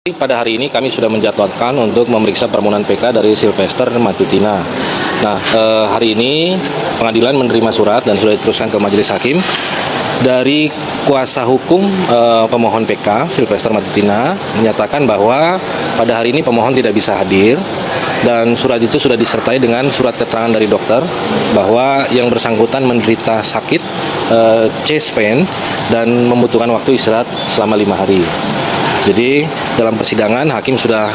Pada hari ini kami sudah menjadwalkan untuk memeriksa permohonan PK dari Sylvester Matutina. Nah, hari ini pengadilan menerima surat dan sudah diteruskan ke majelis hakim dari kuasa hukum pemohon PK Sylvester Matutina menyatakan bahwa pada hari ini pemohon tidak bisa hadir dan surat itu sudah disertai dengan surat keterangan dari dokter bahwa yang bersangkutan menderita sakit chest pain dan membutuhkan waktu istirahat selama 5 hari. Jadi dalam persidangan hakim sudah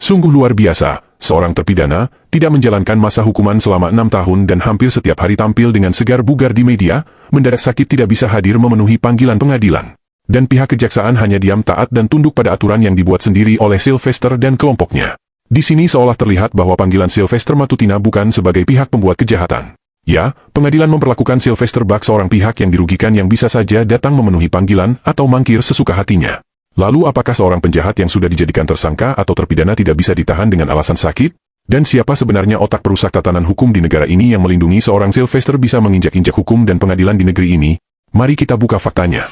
Sungguh luar biasa, seorang terpidana tidak menjalankan masa hukuman selama 6 tahun dan hampir setiap hari tampil dengan segar bugar di media, mendadak sakit tidak bisa hadir memenuhi panggilan pengadilan. Dan pihak kejaksaan hanya diam taat dan tunduk pada aturan yang dibuat sendiri oleh Sylvester dan kelompoknya. Di sini seolah terlihat bahwa panggilan Sylvester Matutina bukan sebagai pihak pembuat kejahatan. Ya, pengadilan memperlakukan Sylvester bak seorang pihak yang dirugikan yang bisa saja datang memenuhi panggilan atau mangkir sesuka hatinya. Lalu apakah seorang penjahat yang sudah dijadikan tersangka atau terpidana tidak bisa ditahan dengan alasan sakit? Dan siapa sebenarnya otak perusak tatanan hukum di negara ini yang melindungi seorang Sylvester bisa menginjak-injak hukum dan pengadilan di negeri ini? Mari kita buka faktanya.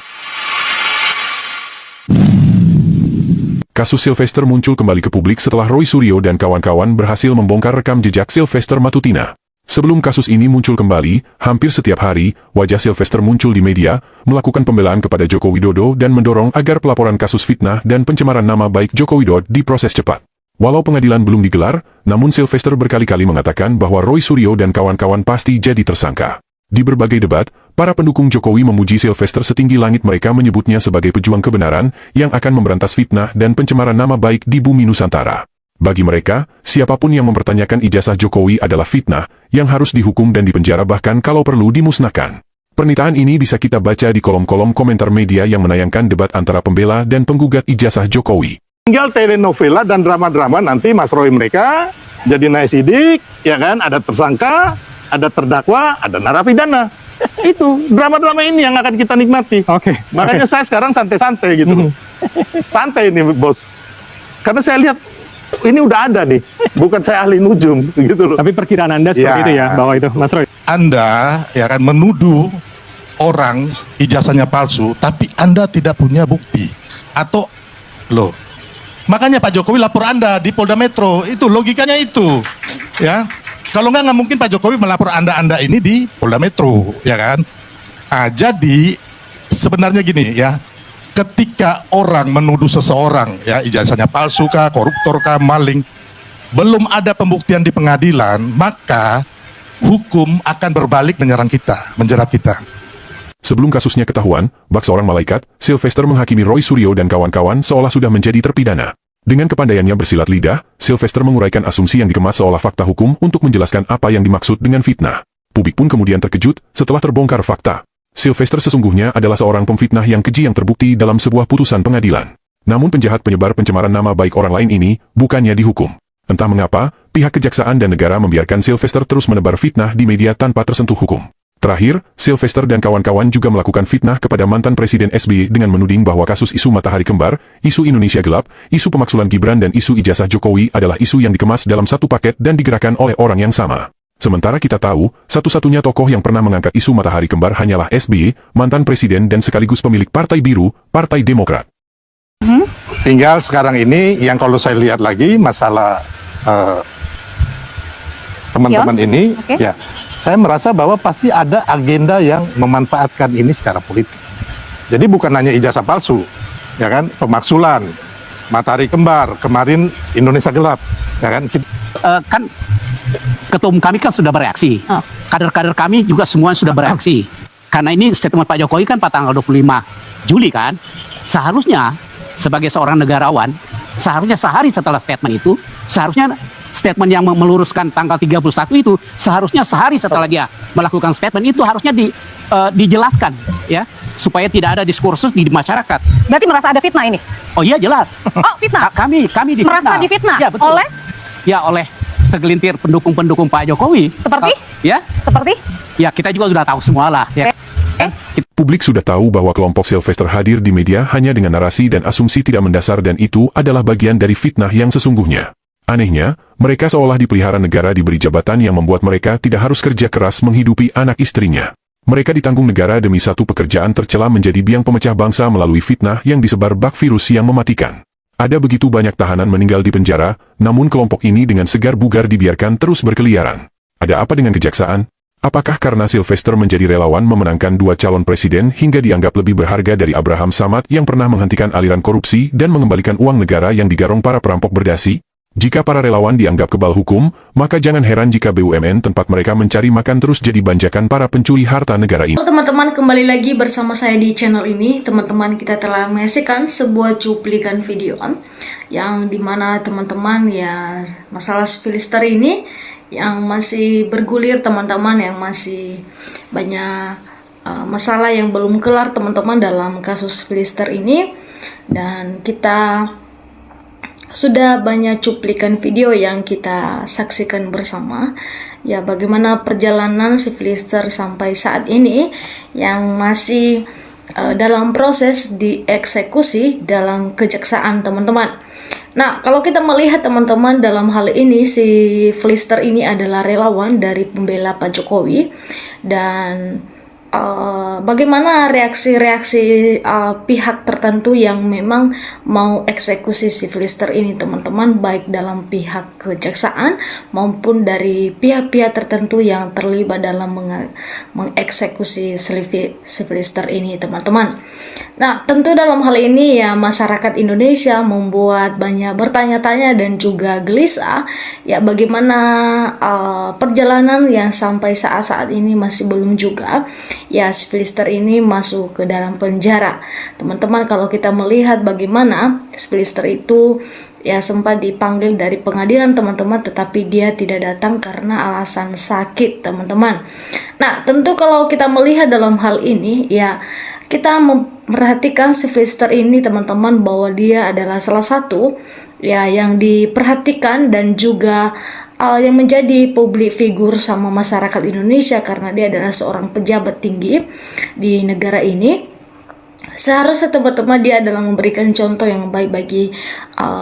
Kasus Sylvester muncul kembali ke publik setelah Roy Suryo dan kawan-kawan berhasil membongkar rekam jejak Sylvester Matutina. Sebelum kasus ini muncul kembali, hampir setiap hari, wajah Sylvester muncul di media, melakukan pembelaan kepada Joko Widodo dan mendorong agar pelaporan kasus fitnah dan pencemaran nama baik Joko Widodo diproses cepat. Walau pengadilan belum digelar, namun Sylvester berkali-kali mengatakan bahwa Roy Suryo dan kawan-kawan pasti jadi tersangka. Di berbagai debat, para pendukung Jokowi memuji Sylvester setinggi langit, mereka menyebutnya sebagai pejuang kebenaran yang akan memberantas fitnah dan pencemaran nama baik di bumi Nusantara. Bagi mereka, siapapun yang mempertanyakan ijazah Jokowi adalah fitnah, yang harus dihukum dan dipenjara bahkan kalau perlu dimusnahkan. Pernyataan ini bisa kita baca di kolom-kolom komentar media yang menayangkan debat antara pembela dan penggugat ijazah Jokowi. Tinggal telenovela dan drama-drama nanti Mas Roy mereka jadi naik sidik, ya kan, ada tersangka, ada terdakwa, ada narapidana. Itu drama-drama ini yang akan kita nikmati. Oke. Makanya saya sekarang santai-santai gitu. Santai ini bos. Karena saya lihat ini udah ada nih, bukan saya ahli nujum gitu loh. Tapi perkiraan Anda seperti itu ya, bahwa itu Mas Roy. Anda ya kan menuduh orang ijazahnya palsu, tapi Anda tidak punya bukti. Atau loh, makanya Pak Jokowi lapor Anda di Polda Metro, itu logikanya itu. Ya, kalau nggak mungkin Pak Jokowi melapor Anda ini di Polda Metro, ya kan? Jadi sebenarnya gini ya, ketika orang menuduh seseorang ya ijazahnya palsu kah, koruptor kah, maling, belum ada pembuktian di pengadilan, maka hukum akan berbalik menyerang kita, menjerat kita. Sebelum kasusnya ketahuan, bak seorang malaikat, Sylvester menghakimi Roy Suryo dan kawan-kawan seolah sudah menjadi terpidana. Dengan kepandaiannya bersilat lidah, Sylvester menguraikan asumsi yang dikemas seolah fakta hukum untuk menjelaskan apa yang dimaksud dengan fitnah. Publik pun kemudian terkejut setelah terbongkar fakta. Sylvester sesungguhnya adalah seorang pemfitnah yang keji yang terbukti dalam sebuah putusan pengadilan. Namun penjahat penyebar pencemaran nama baik orang lain ini bukannya dihukum. Entah mengapa, pihak kejaksaan dan negara membiarkan Sylvester terus menebar fitnah di media tanpa tersentuh hukum. Terakhir, Sylvester dan kawan-kawan juga melakukan fitnah kepada mantan Presiden SBY dengan menuding bahwa kasus isu matahari kembar, isu Indonesia gelap, isu pemaksulan Gibran dan isu ijazah Jokowi adalah isu yang dikemas dalam satu paket dan digerakkan oleh orang yang sama. Sementara kita tahu, satu-satunya tokoh yang pernah mengangkat isu matahari kembar hanyalah SBY, mantan presiden dan sekaligus pemilik Partai Biru, Partai Demokrat. Tinggal sekarang ini yang kalau saya lihat lagi masalah teman-teman ini, ya saya merasa bahwa pasti ada agenda yang memanfaatkan ini secara politik. Jadi bukan hanya ijazah palsu, ya kan, pemaksulan, matahari kembar, kemarin Indonesia gelap, ya kan. Kan ketua umum kami kan sudah bereaksi, kader-kader kami juga semua sudah bereaksi. Karena ini statement Pak Jokowi kan pada tanggal 25 Juli kan, seharusnya sebagai seorang negarawan, seharusnya sehari setelah statement itu, seharusnya statement yang meluruskan tanggal 31 itu, seharusnya sehari setelah dia melakukan statement itu harusnya dijelaskan ya, supaya tidak ada diskursus di masyarakat. Berarti merasa ada fitnah ini? Oh iya jelas. Oh fitnah? Kami difitnah. Merasa difitnah? Ya, betul. Oleh? Ya oleh segelintir pendukung-pendukung Pak Jokowi. Seperti? Ya? Seperti? Ya kita juga sudah tahu semua lah. Ya. Publik sudah tahu bahwa kelompok Sylvester hadir di media hanya dengan narasi dan asumsi tidak mendasar dan itu adalah bagian dari fitnah yang sesungguhnya. Anehnya, mereka seolah dipelihara negara diberi jabatan yang membuat mereka tidak harus kerja keras menghidupi anak istrinya. Mereka ditanggung negara demi satu pekerjaan tercela menjadi biang pemecah bangsa melalui fitnah yang disebar bak virus yang mematikan. Ada begitu banyak tahanan meninggal di penjara, namun kelompok ini dengan segar bugar dibiarkan terus berkeliaran. Ada apa dengan kejaksaan? Apakah karena Sylvester menjadi relawan memenangkan 2 calon presiden hingga dianggap lebih berharga dari Abraham Samad yang pernah menghentikan aliran korupsi dan mengembalikan uang negara yang digarong para perampok berdasi? Jika para relawan dianggap kebal hukum, maka jangan heran jika BUMN tempat mereka mencari makan terus jadi banjakan para pencuri harta negara ini. Halo teman-teman, kembali lagi bersama saya di channel ini. Teman-teman, kita telah menyaksikan sebuah cuplikan video yang dimana teman-teman ya masalah Sylvester ini yang masih bergulir, teman-teman, yang masih banyak masalah yang belum kelar teman-teman dalam kasus Sylvester ini. Dan kita sudah banyak cuplikan video yang kita saksikan bersama ya, bagaimana perjalanan Sylvester sampai saat ini yang masih dalam proses dieksekusi dalam kejaksaan, teman-teman. Nah, kalau kita melihat teman-teman dalam hal ini, si Sylvester ini adalah relawan dari pembela Pak Jokowi. Dan bagaimana reaksi-reaksi pihak tertentu yang memang mau eksekusi si Sylvester ini, teman-teman, baik dalam pihak kejaksaan maupun dari pihak-pihak tertentu yang terlibat dalam mengeksekusi Sylvester ini, teman-teman. Nah, tentu dalam hal ini ya masyarakat Indonesia membuat banyak bertanya-tanya dan juga gelisah ya, bagaimana perjalanan yang sampai saat-saat ini masih belum juga ya Sylvester ini masuk ke dalam penjara. Teman-teman, kalau kita melihat bagaimana Sylvester itu ya sempat dipanggil dari pengadilan, teman-teman, tetapi dia tidak datang karena alasan sakit, teman-teman. Nah, tentu kalau kita melihat dalam hal ini ya kita memperhatikan Sylvester ini, teman-teman, bahwa dia adalah salah satu ya yang diperhatikan dan juga yang menjadi publik figur sama masyarakat Indonesia karena dia adalah seorang pejabat tinggi di negara ini. Seharusnya teman-teman dia adalah memberikan contoh yang baik bagi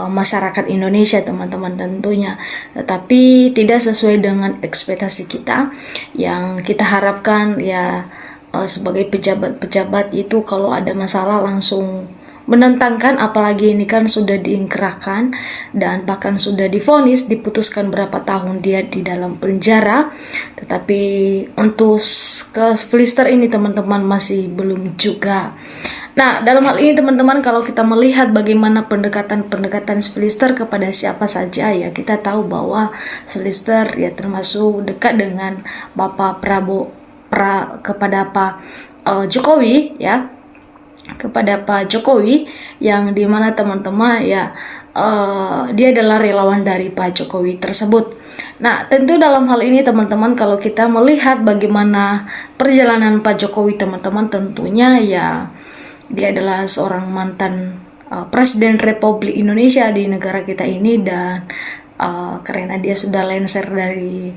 masyarakat Indonesia, teman-teman, tentunya. Tetapi tidak sesuai dengan ekspektasi kita yang kita harapkan ya, sebagai pejabat-pejabat itu kalau ada masalah langsung menentangkan, apalagi ini kan sudah diingkrahkan dan bahkan sudah divonis, diputuskan berapa tahun dia di dalam penjara. Tetapi untuk ke Sylvester ini, teman-teman, masih belum juga. Nah, dalam hal ini, teman-teman, kalau kita melihat bagaimana pendekatan Sylvester kepada siapa saja ya, kita tahu bahwa Sylvester ya termasuk dekat dengan Bapak Prabowo kepada Pak Jokowi ya, kepada Pak Jokowi, yang dimana teman-teman ya dia adalah relawan dari Pak Jokowi tersebut. Nah, tentu dalam hal ini, teman-teman, kalau kita melihat bagaimana perjalanan Pak Jokowi, teman-teman, tentunya ya dia adalah seorang mantan Presiden Republik Indonesia di negara kita ini. Dan karena dia sudah lengser dari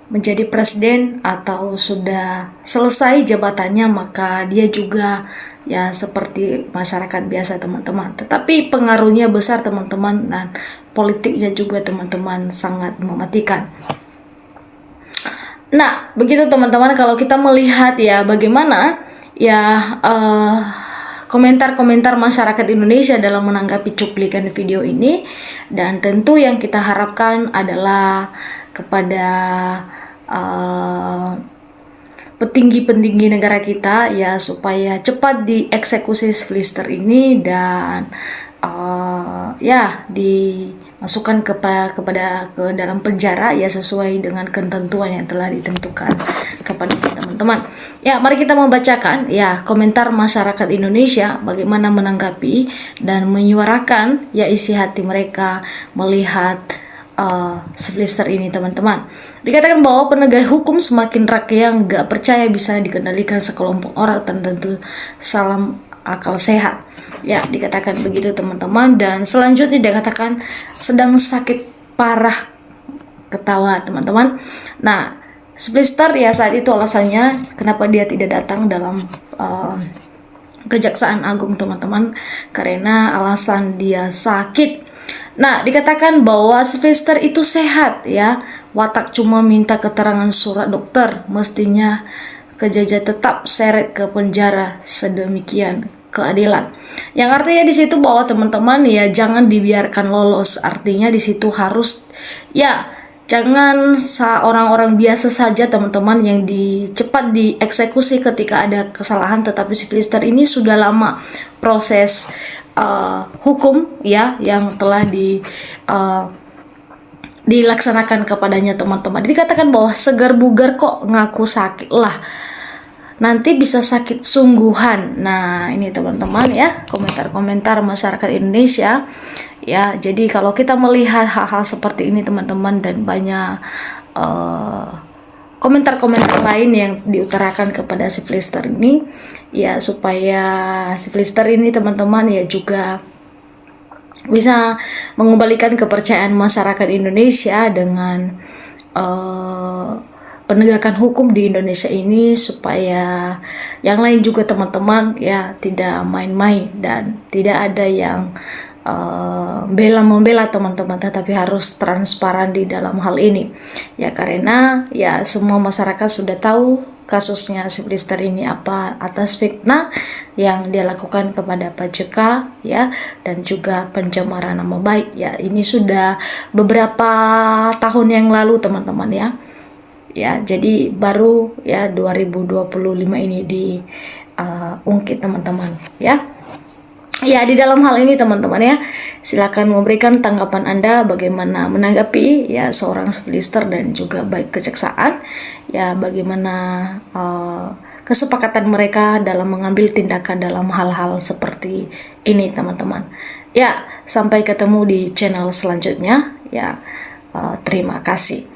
menjadi presiden atau sudah selesai jabatannya, maka dia juga ya seperti masyarakat biasa, teman-teman. Tetapi pengaruhnya besar, teman-teman, dan politiknya juga, teman-teman, sangat mematikan. Nah, begitu, teman-teman, kalau kita melihat ya bagaimana ya komentar-komentar masyarakat Indonesia dalam menanggapi cuplikan video ini. Dan tentu yang kita harapkan adalah kepada petinggi-petinggi negara kita ya supaya cepat dieksekusi Sylvester ini dan ya dimasukkan ke dalam penjara ya sesuai dengan ketentuan yang telah ditentukan kepada teman-teman. Ya, mari kita membacakan ya komentar masyarakat Indonesia bagaimana menanggapi dan menyuarakan ya isi hati mereka melihat Sylvester ini, teman-teman. Dikatakan bahwa penegak hukum semakin rakyat yang gak percaya bisa dikendalikan sekelompok orang, tentu salam akal sehat. Ya, dikatakan begitu, teman-teman. Dan selanjutnya dikatakan sedang sakit parah ketawa, teman-teman. Nah, Sylvester ya saat itu alasannya kenapa dia tidak datang dalam Kejaksaan Agung, teman-teman, karena alasan dia sakit. Nah, dikatakan bahwa Sylvester itu sehat ya, watak cuma minta keterangan surat dokter, mestinya kejajah tetap seret ke penjara sedemikian keadilan. Yang artinya di situ bahwa teman-teman ya jangan dibiarkan lolos. Artinya di situ harus ya jangan orang-orang biasa saja teman-teman yang cepat dieksekusi ketika ada kesalahan, tetapi si Filister ini sudah lama proses hukum ya yang telah dilaksanakan kepadanya teman-teman. Dikatakan bahwa segar bugar kok ngaku sakit lah, nanti bisa sakit sungguhan. Nah ini teman-teman ya komentar-komentar masyarakat Indonesia ya. Jadi kalau kita melihat hal-hal seperti ini teman-teman, dan banyak komentar-komentar lain yang diutarakan kepada si Filister ini ya, supaya si Filister ini teman-teman ya juga bisa mengembalikan kepercayaan masyarakat Indonesia dengan penegakan hukum di Indonesia ini, supaya yang lain juga teman-teman ya tidak main-main dan tidak ada yang membela teman-teman, tetapi harus transparan di dalam hal ini ya, karena ya semua masyarakat sudah tahu kasusnya si Filister ini apa, atas fitnah yang dia lakukan kepada Pak JK ya, dan juga pencemaran nama baik ya. Ini sudah beberapa tahun yang lalu teman-teman ya. Ya, jadi baru ya 2025 ini diungkit teman-teman ya. Ya, di dalam hal ini teman-teman ya, silakan memberikan tanggapan Anda bagaimana menanggapi ya seorang Filister dan juga baik kejaksaan ya, bagaimana kesepakatan mereka dalam mengambil tindakan dalam hal-hal seperti ini teman-teman. Ya, sampai ketemu di channel selanjutnya ya. Terima kasih.